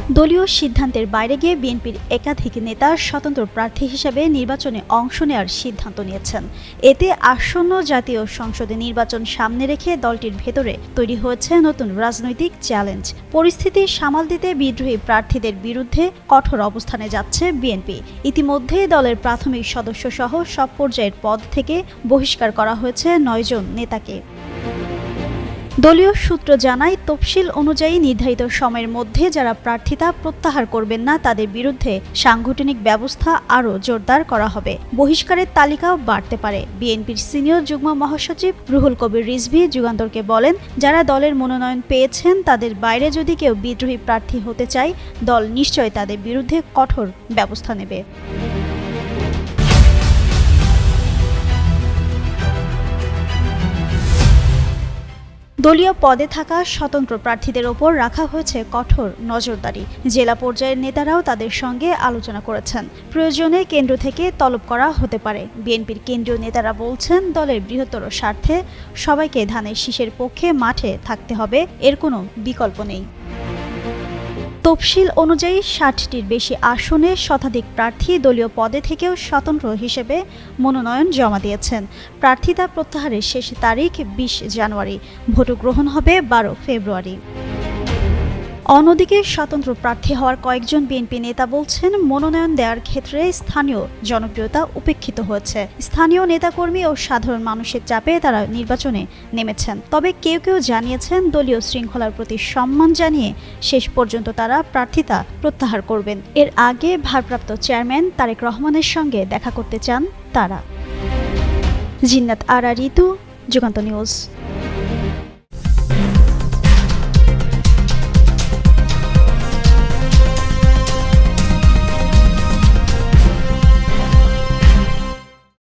দলীয় সিদ্ধান্তের বাইরে গিয়ে বিএনপির একাধিক নেতা স্বতন্ত্র প্রার্থী হিসেবে নির্বাচনে অংশ নেওয়ার সিদ্ধান্ত নিয়েছেন। এতে আসন্ন জাতীয় সংসদে নির্বাচন সামনে রেখে দলটির ভেতরে তৈরি হয়েছে নতুন রাজনৈতিক চ্যালেঞ্জ। পরিস্থিতি সামাল দিতে বিদ্রোহী প্রার্থীদের বিরুদ্ধে কঠোর অবস্থানে যাচ্ছে বিএনপি। ইতিমধ্যে দলের প্রাথমিক সদস্যসহ সব পর্যায়ের পদ থেকে বহিষ্কার করা হয়েছে ৯ জন নেতাকে। দলীয় সূত্র জানায়, তফসিল অনুযায়ী নির্ধারিত সময়ের মধ্যে যারা প্রার্থিতা প্রত্যাহার করবেন না তাদের বিরুদ্ধে সাংগঠনিক ব্যবস্থা আরও জোরদার করা হবে। বহিষ্কারের তালিকাও বাড়তে পারে। বিএনপির সিনিয়র যুগ্ম মহাসচিব রুহুল কবির রিজভী যুগান্তরকে বলেন, যারা দলের মনোনয়ন পেয়েছেন তাদের বাইরে যদি কেউ বিদ্রোহী প্রার্থী হতে চায়, দল নিশ্চয় তাদের বিরুদ্ধে কঠোর ব্যবস্থা নেবে। দলীয় পদে থাকা স্বতন্ত্র প্রার্থীদের ওপর রাখা হয়েছে কঠোর নজরদারি। জেলা পর্যায়ের নেতারাও তাদের সঙ্গে আলোচনা করেছেন। প্রয়োজনে কেন্দ্র থেকে তলব করা হতে পারে। বিএনপির কেন্দ্রীয় নেতারা বলছেন, দলের বৃহত্তর স্বার্থে সবাইকে ধানের শীষের পক্ষে মাঠে থাকতে হবে, এর কোনো বিকল্প নেই। তফসিল অনুযায়ী ৬০টির বেশি আসনে শতাধিক প্রার্থী দলীয় পদে থেকেও স্বতন্ত্র হিসেবে মনোনয়ন জমা দিয়েছেন। প্রার্থিতা প্রত্যাহারের শেষ তারিখ ২০ জানুয়ারি। ভোট গ্রহণ হবে ১২ ফেব্রুয়ারি। অন্যদিকে স্বতন্ত্র প্রার্থী হওয়ার কয়েকজন বিএনপি নেতা বলছেন, মনোনয়ন দেওয়ার ক্ষেত্রে স্থানীয় জনপ্রিয়তা উপেক্ষিত হয়েছে। স্থানীয় নেতাকর্মী ও সাধারণ মানুষের চাপে তারা নির্বাচনে নেমেছেন। তবে কেউ কেউ জানিয়েছেন, দলীয় শৃঙ্খলার প্রতি সম্মান জানিয়ে শেষ পর্যন্ত তারা প্রার্থিতা প্রত্যাহার করবেন। এর আগে ভারপ্রাপ্ত চেয়ারম্যান তারেক রহমানের সঙ্গে দেখা করতে চান তারা। জিন্নাত আরা ঋতু, যুগান্তর নিউজ।